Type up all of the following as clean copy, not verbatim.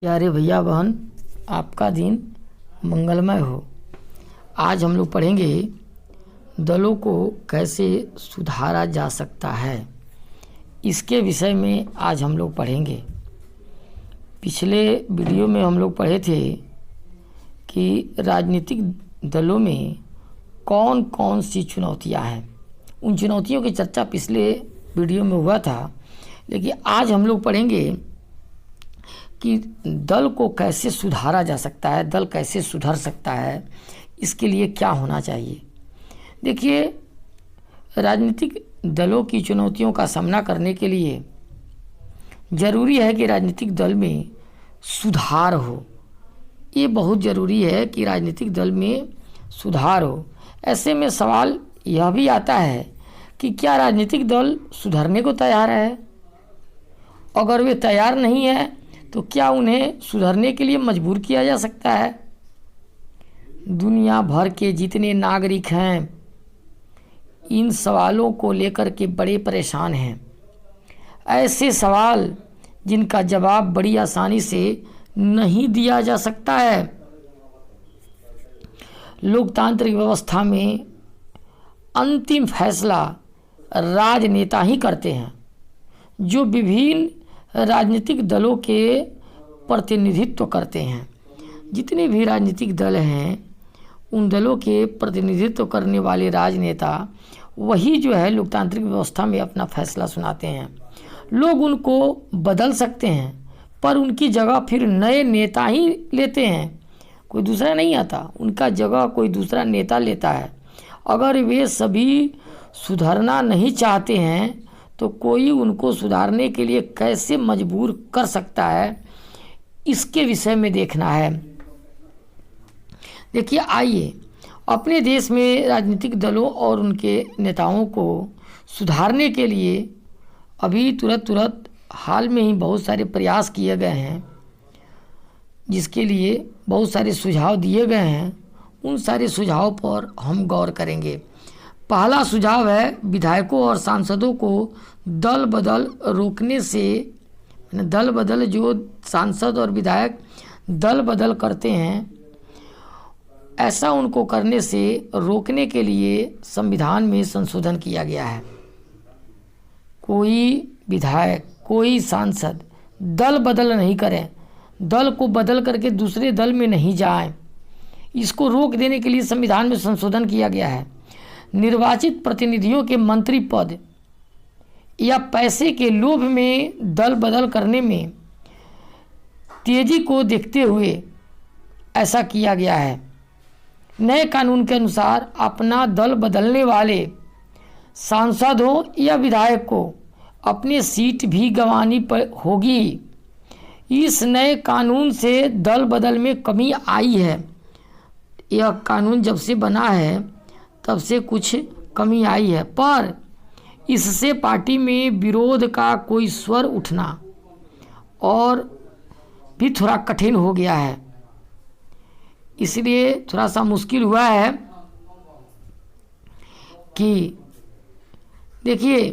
प्यारे भैया बहन, आपका दिन मंगलमय हो। आज हम लोग पढ़ेंगे दलों को कैसे सुधारा जा सकता है। इसके विषय में आज हम लोग पढ़ेंगे। पिछले वीडियो में हम लोग पढ़े थे कि राजनीतिक दलों में कौन कौन सी चुनौतियां हैं। उन चुनौतियों की चर्चा पिछले वीडियो में हुआ था, लेकिन आज हम लोग पढ़ेंगे कि दल को कैसे सुधारा जा सकता है, दल कैसे सुधर सकता है, इसके लिए क्या होना चाहिए। देखिए, राजनीतिक दलों की चुनौतियों का सामना करने के लिए ज़रूरी है कि राजनीतिक दल में सुधार हो। ये बहुत ज़रूरी है कि राजनीतिक दल में सुधार हो। ऐसे में सवाल यह भी आता है कि क्या राजनीतिक दल सुधरने को तैयार है? अगर वे तैयार नहीं है तो क्या उन्हें सुधरने के लिए मजबूर किया जा सकता है? दुनिया भर के जितने नागरिक हैं इन सवालों को लेकर के बड़े परेशान हैं। ऐसे सवाल जिनका जवाब बड़ी आसानी से नहीं दिया जा सकता है। लोकतांत्रिक व्यवस्था में अंतिम फैसला राजनेता ही करते हैं, जो विभिन्न राजनीतिक दलों के प्रतिनिधित्व करते हैं। जितने भी राजनीतिक दल हैं उन दलों के प्रतिनिधित्व करने वाले राजनेता वही जो है लोकतांत्रिक व्यवस्था में अपना फैसला सुनाते हैं। लोग उनको बदल सकते हैं, पर उनकी जगह फिर नए नेता ही लेते हैं, कोई दूसरा नहीं आता। उनका जगह कोई दूसरा नेता लेता है। अगर वे सभी सुधरना नहीं चाहते हैं तो कोई उनको सुधारने के लिए कैसे मजबूर कर सकता है, इसके विषय में देखना है। देखिए, आइए अपने देश में राजनीतिक दलों और उनके नेताओं को सुधारने के लिए अभी तुरंत हाल में ही बहुत सारे प्रयास किए गए हैं, जिसके लिए बहुत सारे सुझाव दिए गए हैं। उन सारे सुझावों पर हम गौर करेंगे। पहला सुझाव है विधायकों और सांसदों को दल बदल रोकने से, दल बदल जो सांसद और विधायक दल बदल करते हैं, ऐसा उनको करने से रोकने के लिए संविधान में संशोधन किया गया है। कोई विधायक, कोई सांसद दल बदल नहीं करें, दल को बदल करके दूसरे दल में नहीं जाएं, इसको रोक देने के लिए संविधान में संशोधन किया गया है। निर्वाचित प्रतिनिधियों के मंत्री पद या पैसे के लोभ में दल बदल करने में तेजी को देखते हुए ऐसा किया गया है। नए कानून के अनुसार अपना दल बदलने वाले सांसद हो या विधायक को अपनी सीट भी गंवानी होगी। इस नए कानून से दल बदल में कमी आई है। यह कानून जब से बना है तब से कुछ कमी आई है, पर इससे पार्टी में विरोध का कोई स्वर उठना और भी थोड़ा कठिन हो गया है। इसलिए थोड़ा सा मुश्किल हुआ है कि देखिए,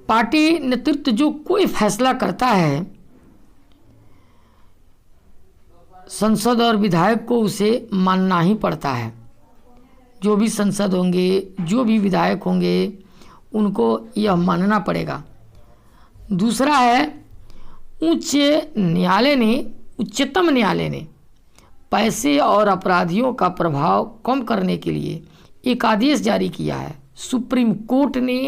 पार्टी नेतृत्व जो कोई फैसला करता है, संसद और विधायक को उसे मानना ही पड़ता है। जो भी सांसद होंगे, जो भी विधायक होंगे, उनको यह मानना पड़ेगा। दूसरा है, उच्चतम न्यायालय ने पैसे और अपराधियों का प्रभाव कम करने के लिए एक आदेश जारी किया है। सुप्रीम कोर्ट ने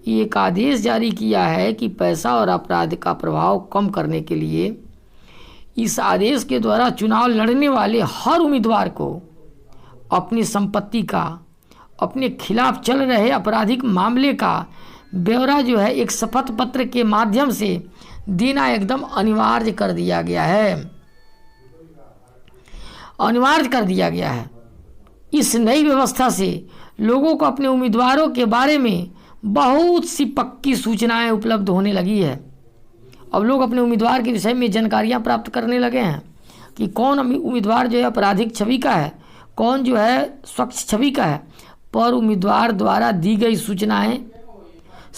एक आदेश जारी किया है कि पैसा और अपराध का प्रभाव कम करने के लिए इस आदेश के द्वारा चुनाव लड़ने वाले हर उम्मीदवार को अपनी संपत्ति का, अपने खिलाफ चल रहे आपराधिक मामले का ब्यौरा जो है एक शपथ पत्र के माध्यम से देना एकदम अनिवार्य कर दिया गया है। अनिवार्य कर दिया गया है। इस नई व्यवस्था से लोगों को अपने उम्मीदवारों के बारे में बहुत सी पक्की सूचनाएं उपलब्ध होने लगी है। अब लोग अपने उम्मीदवार के विषय में जानकारियां प्राप्त करने लगे हैं कि कौन उम्मीदवार जो है आपराधिक छवि का है, कौन जो है स्वच्छ छवि का है। पर उम्मीदवार द्वारा दी गई सूचनाएं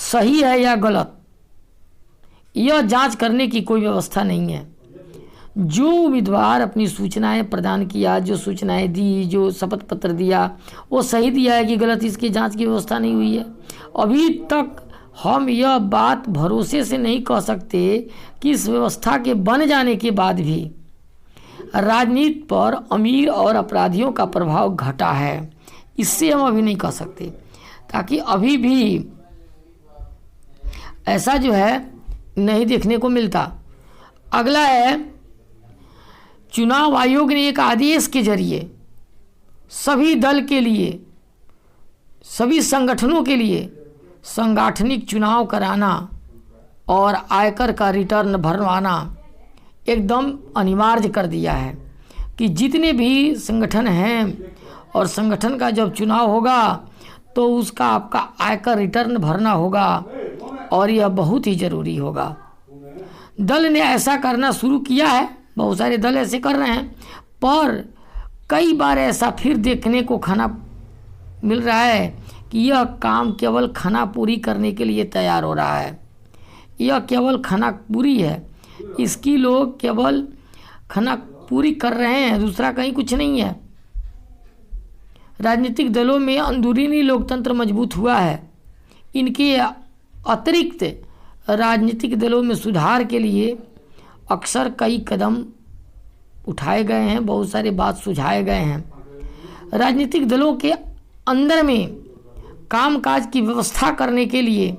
सही है या गलत, यह जांच करने की कोई व्यवस्था नहीं है। जो उम्मीदवार अपनी सूचनाएं प्रदान किया, जो सूचनाएं दी, जो शपथ पत्र दिया, वो सही दिया है कि गलत, इसकी जांच की व्यवस्था नहीं हुई है। अभी तक हम यह बात भरोसे से नहीं कह सकते कि इस व्यवस्था के बन जाने के बाद भी राजनीति पर अमीर और अपराधियों का प्रभाव घटा है, इससे हम अभी नहीं कह सकते, ताकि अभी भी ऐसा जो है नहीं देखने को मिलता। अगला है, चुनाव आयोग ने एक आदेश के जरिए सभी दल के लिए, सभी संगठनों के लिए सांगठनिक चुनाव कराना और आयकर का रिटर्न भरवाना एकदम अनिवार्य कर दिया है कि जितने भी संगठन हैं और संगठन का जब चुनाव होगा तो उसका आपका आयकर रिटर्न भरना होगा और यह बहुत ही ज़रूरी होगा। दल ने ऐसा करना शुरू किया है, बहुत सारे दल ऐसे कर रहे हैं, पर कई बार ऐसा फिर देखने को खाना मिल रहा है कि यह काम केवल खाना पूरी करने के लिए तैयार हो रहा है। यह केवल खाना पूरी है, इसकी लोग केवल खाना पूरी कर रहे हैं, दूसरा कहीं कुछ नहीं है। राजनीतिक दलों में अंदरूनी लोकतंत्र मजबूत हुआ है। इनके अतिरिक्त राजनीतिक दलों में सुधार के लिए अक्सर कई कदम उठाए गए हैं, बहुत सारे बात सुझाए गए हैं। राजनीतिक दलों के अंदर में कामकाज की व्यवस्था करने के लिए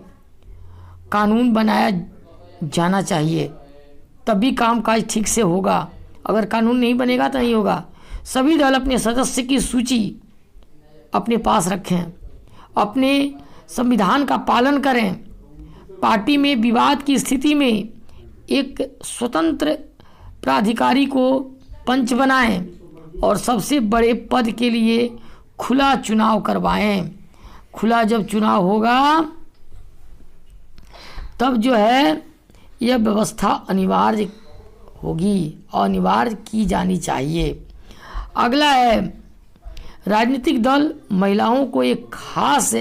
कानून बनाया जाना चाहिए, तभी कामकाज ठीक से होगा। अगर कानून नहीं बनेगा तो नहीं होगा। सभी दल अपने सदस्य की सूची अपने पास रखें, अपने संविधान का पालन करें, पार्टी में विवाद की स्थिति में एक स्वतंत्र प्राधिकारी को पंच बनाएं और सबसे बड़े पद के लिए खुला चुनाव करवाएं। खुला जब चुनाव होगा तब जो है यह व्यवस्था अनिवार्य होगी और अनिवार्य की जानी चाहिए। अगला है, राजनीतिक दल महिलाओं को एक खास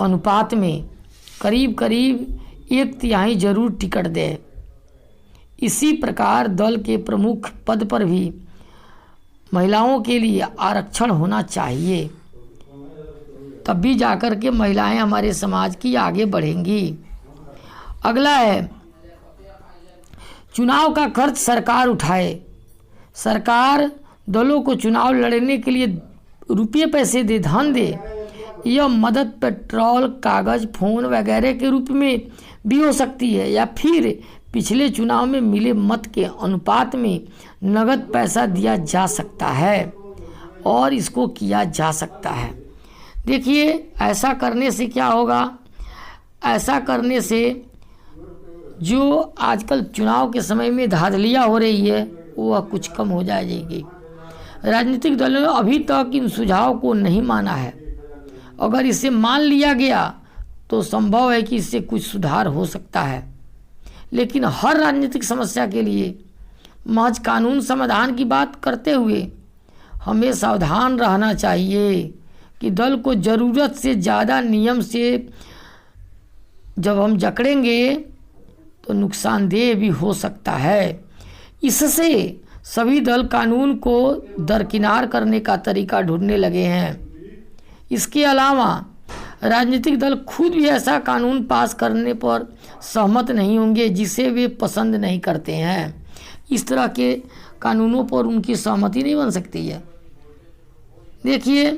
अनुपात में करीब करीब 1/3 जरूर टिकट दे। इसी प्रकार दल के प्रमुख पद पर भी महिलाओं के लिए आरक्षण होना चाहिए, तब भी जाकर के महिलाएं हमारे समाज की आगे बढ़ेंगी। अगला है, चुनाव का खर्च सरकार उठाए। सरकार दलों को चुनाव लड़ने के लिए रुपये पैसे दे, धन दे। यह मदद पेट्रोल, कागज़, फ़ोन वगैरह के रूप में भी हो सकती है, या फिर पिछले चुनाव में मिले मत के अनुपात में नगद पैसा दिया जा सकता है और इसको किया जा सकता है। देखिए, ऐसा करने से क्या होगा, ऐसा करने से जो आजकल चुनाव के समय में धांधलियाँ हो रही है वह कुछ कम हो जाएगी। राजनीतिक दलों ने अभी तक इन सुझाव को नहीं माना है। अगर इसे मान लिया गया तो संभव है कि इससे कुछ सुधार हो सकता है, लेकिन हर राजनीतिक समस्या के लिए महज कानून समाधान की बात करते हुए हमें सावधान रहना चाहिए कि दल को ज़रूरत से ज़्यादा नियम से जब हम जकड़ेंगे तो नुकसानदेह भी हो सकता है। इससे सभी दल कानून को दरकिनार करने का तरीका ढूंढने लगे हैं। इसके अलावा राजनीतिक दल खुद भी ऐसा कानून पास करने पर सहमत नहीं होंगे जिसे वे पसंद नहीं करते हैं। इस तरह के कानूनों पर उनकी सहमति नहीं बन सकती है। देखिए,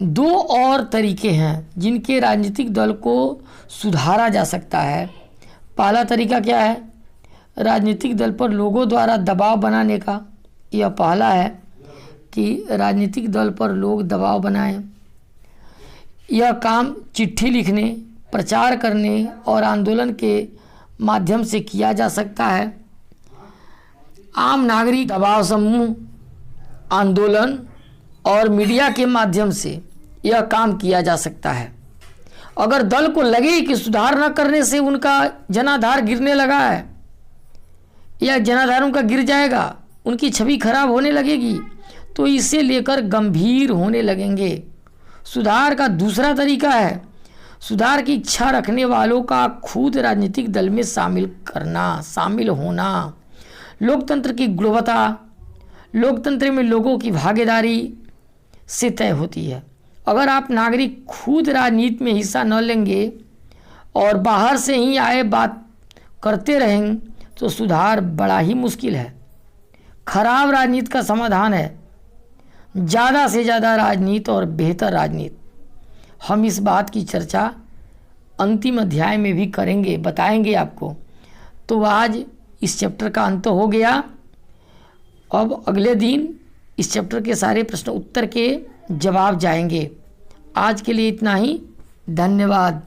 2 और तरीके हैं जिनके राजनीतिक दल को सुधारा जा सकता है। पहला तरीका क्या है, राजनीतिक दल पर लोगों द्वारा दबाव बनाने का। यह पहला है कि राजनीतिक दल पर लोग दबाव बनाएं। यह काम चिट्ठी लिखने, प्रचार करने और आंदोलन के माध्यम से किया जा सकता है। आम नागरिक दबाव समूह, आंदोलन और मीडिया के माध्यम से यह काम किया जा सकता है। अगर दल को लगे कि सुधार न करने से उनका जनाधार गिरने लगा है या जनाधार उनका गिर जाएगा, उनकी छवि खराब होने लगेगी, तो इसे लेकर गंभीर होने लगेंगे। सुधार का दूसरा तरीका है सुधार की इच्छा रखने वालों का खुद राजनीतिक दल में शामिल होना, लोकतंत्र की गुणवत्ता लोकतंत्र में लोगों की भागीदारी से तय होती है। अगर आप नागरिक खुद राजनीति में हिस्सा न लेंगे और बाहर से ही आए बात करते रहेंगे तो सुधार बड़ा ही मुश्किल है। खराब राजनीति का समाधान है ज़्यादा से ज़्यादा राजनीति और बेहतर राजनीति। हम इस बात की चर्चा अंतिम अध्याय में भी करेंगे, बताएंगे आपको। तो आज इस चैप्टर का अंत हो गया। अब अगले दिन इस चैप्टर के सारे प्रश्न उत्तर के जवाब जाएंगे। आज के लिए इतना ही। धन्यवाद।